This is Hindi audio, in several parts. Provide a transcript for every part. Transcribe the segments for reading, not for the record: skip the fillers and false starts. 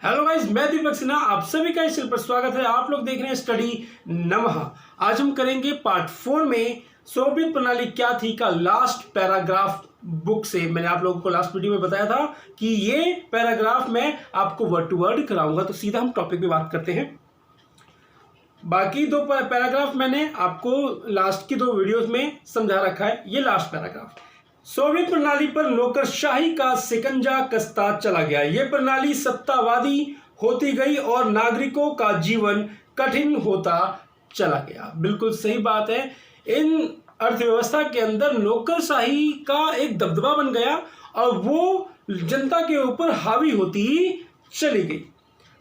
हेलो गाइस, मैं दीपक सिन्हा, आप सभी का इस चैनल पर स्वागत है। आप लोग देख रहे हैं स्टडी नमः। आज हम करेंगे पार्ट 4 में सोवियत प्रणाली क्या थी का लास्ट पैराग्राफ बुक से। मैंने आप लोगों को लास्ट वीडियो में बताया था कि ये पैराग्राफ मैं आपको वर्ड टू वर्ड कराऊंगा, तो सीधा हम टॉपिक पे बात करते हैं। बाकी दो पैराग्राफ मैंने आपको लास्ट की 2 वीडियोस में समझा रखा है। ये लास्ट पैराग्राफ, सोवियत प्रणाली पर नौकरशाही का शिकंजा कसता चला गया। यह प्रणाली सत्तावादी होती गई और नागरिकों का जीवन कठिन होता चला गया। बिल्कुल सही बात है। इन अर्थव्यवस्था के अंदर नौकरशाही का एक दबदबा बन गया और वो जनता के ऊपर हावी होती चली गई।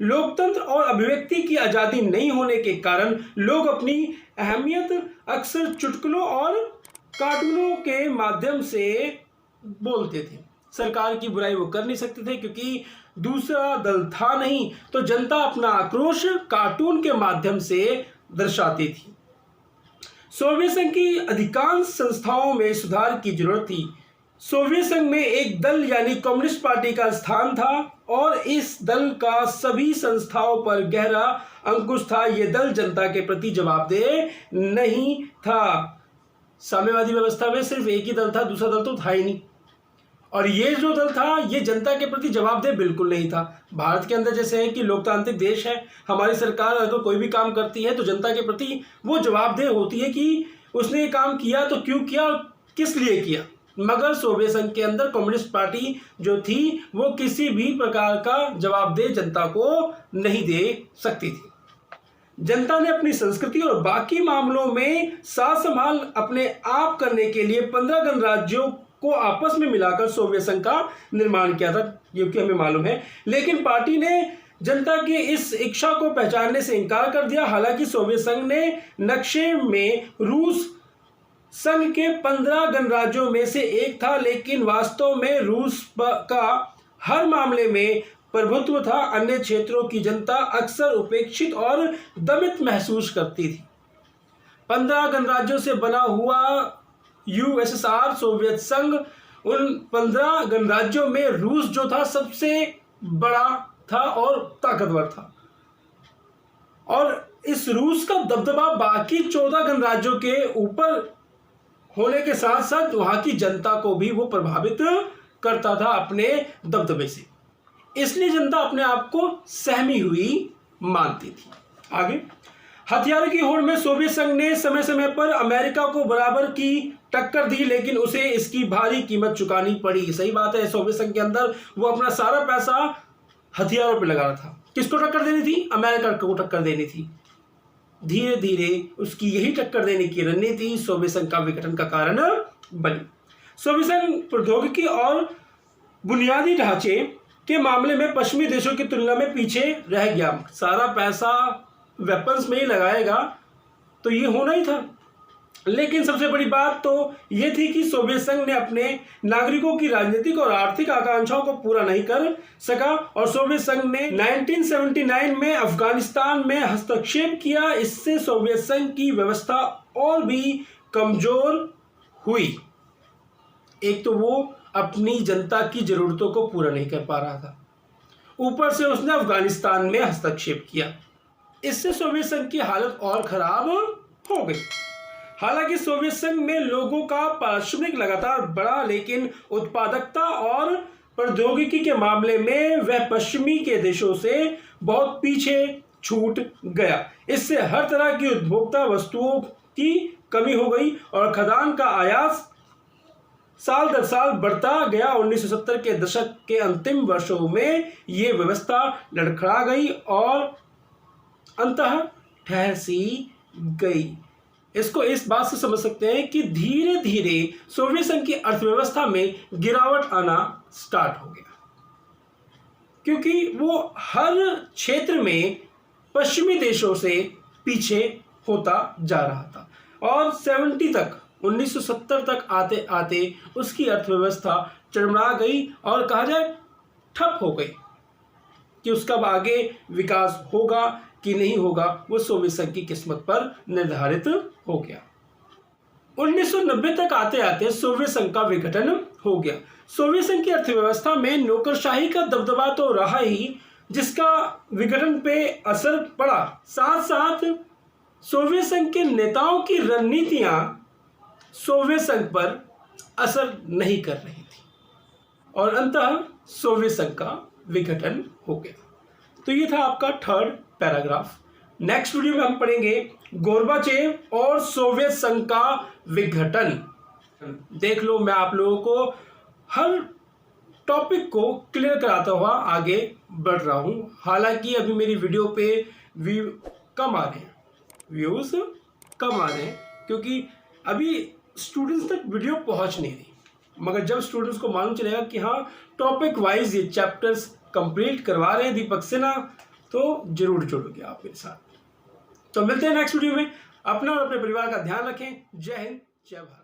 लोकतंत्र और अभिव्यक्ति की आज़ादी नहीं होने के कारण लोग अपनी अहमियत अक्सर चुटकुलों और कार्टूनों के माध्यम से बोलते थे। सरकार की बुराई वो कर नहीं सकते थे क्योंकि दूसरा दल था नहीं, तो जनता अपना आक्रोश कार्टून के माध्यम से दर्शाती थी। सोवियत संघ की अधिकांश संस्थाओं में सुधार की जरूरत थी। सोवियत संघ में एक दल यानी कम्युनिस्ट पार्टी का स्थान था और इस दल का सभी संस्थाओं पर गहरा अंकुश था। यह दल जनता के प्रति जवाबदेह नहीं था। साम्यवादी व्यवस्था में सिर्फ एक ही दल था, दूसरा दल तो था ही नहीं। और ये जो दल था ये जनता के प्रति जवाबदेह बिल्कुल नहीं था। भारत के अंदर जैसे है कि लोकतांत्रिक देश है, हमारी सरकार अगर कोई भी काम करती है तो जनता के प्रति वो जवाबदेह होती है कि उसने ये काम किया तो क्यों किया और किस लिए किया। मगर सोवियत संघ के अंदर कम्युनिस्ट पार्टी जो थी वो किसी भी प्रकार का जवाबदेह जनता को नहीं दे सकती थी। जनता ने अपनी संस्कृति और बाकी मामलों में साथ संभाल अपने आप करने के लिए 15 गणराज्यों को आपस में मिलाकर सोवियत संघ का निर्माण किया था, क्योंकि हमें मालूम है। लेकिन पार्टी ने जनता की इस इच्छा को पहचानने से इनकार कर दिया। हालांकि सोवियत संघ ने नक्शे में रूस संघ के 15 गणराज्यों में से एक था, लेकिन वास्तव में रूस का हर मामले में प्रभुत्व था। अन्य क्षेत्रों की जनता अक्सर उपेक्षित और दमित महसूस करती थी। 15 गणराज्यों से बना हुआ यूएसएसआर सोवियत संघ, उन 15 गणराज्यों में रूस जो था सबसे बड़ा था और ताकतवर था। और इस रूस का दबदबा बाकी 14 गणराज्यों के ऊपर होने के साथ साथ वहां की जनता को भी वो प्रभावित करता था अपने दबदबे से। इसलिए जनता अपने आप को सहमी हुई मानती थी। आगे, हथियारों की होड़ में सोवियत संघ ने समय समय पर अमेरिका को बराबर की टक्कर दी, लेकिन उसे इसकी भारी कीमत चुकानी पड़ी। सही बात है, सोवियत संघ के अंदर वो अपना सारा पैसा हथियारों पर लगा रहा था। किसको टक्कर देनी थी? अमेरिका को टक्कर देनी थी। धीरे धीरे उसकी यही टक्कर देने की रणनीति सोवियत संघ का विघटन का कारण बनी। सोवियत संघ प्रौद्योगिकी और बुनियादी ढांचे के मामले में पश्चिमी देशों की तुलना में पीछे रह गया। सारा पैसा वेपन्स में ही लगाएगा तो ये होना ही था। लेकिन सबसे बड़ी बात तो ये थी कि सोवियत संघ ने अपने नागरिकों की राजनीतिक और आर्थिक आकांक्षाओं को पूरा नहीं कर सका और सोवियत संघ ने 1979 में अफगानिस्तान में हस्तक्षेप किया। इससे सोवियत संघ की व्यवस्था और भी कमजोर हुई। एक तो वो अपनी जनता की जरूरतों को पूरा नहीं कर पा रहा था, ऊपर से उसने अफगानिस्तान में हस्तक्षेप किया। इससे सोवियत संघ की हालत और खराब हो गई। हालांकि सोवियत संघ में लोगों का पारिश्रमिक लगातार बढ़ा, लेकिन उत्पादकता और प्रौद्योगिकी के मामले में वह पश्चिमी के देशों से बहुत पीछे छूट गया। इससे हर तरह की उपभोक्ता वस्तुओं की कमी हो गई और खदान का आयात साल दर साल बढ़ता गया। 1970 के दशक के अंतिम वर्षों में ये व्यवस्था लड़खड़ा गई और अंततः ठहर सी गई। इसको इस बात से समझ सकते हैं कि धीरे धीरे सोवियत संघ की अर्थव्यवस्था में गिरावट आना स्टार्ट हो गया, क्योंकि वो हर क्षेत्र में पश्चिमी देशों से पीछे होता जा रहा था। और 1970 तक आते आते उसकी अर्थव्यवस्था चरमरा गई और कहा जाए ठप हो गई। कि उसका आगे विकास होगा कि नहीं होगा वो सोवियत संघ की किस्मत पर निर्धारित हो गया। 1990 तक आते आते सोवियत संघ का विघटन हो गया। सोवियत संघ की अर्थव्यवस्था में नौकरशाही का दबदबा तो रहा ही, जिसका विघटन पे असर पड़ा। साथ साथ सोवियत संघ के नेताओं की रणनीतियां सोवियत संघ पर असर नहीं कर रही थी और अंततः सोवियत संघ का विघटन हो गया। तो ये था आपका थर्ड पैराग्राफ। नेक्स्ट वीडियो में हम पढ़ेंगे गोर्बाचेव और सोवियत संघ का विघटन। देख लो, मैं आप लोगों को हर टॉपिक को क्लियर कराता हुआ आगे बढ़ रहा हूं। हालांकि अभी मेरी वीडियो पे व्यूज कम आ रहे हैं क्योंकि अभी स्टूडेंट्स तक वीडियो पहुंच नहीं रही, मगर जब स्टूडेंट्स को मालूम चलेगा कि हाँ टॉपिक वाइज ये चैप्टर्स कंप्लीट करवा रहे हैं दीपक सिन्हा, तो जरूर जुड़ोगे आप मेरे साथ। तो मिलते हैं नेक्स्ट वीडियो में। अपना और अपने परिवार का ध्यान रखें। जय हिंद, जय भारत।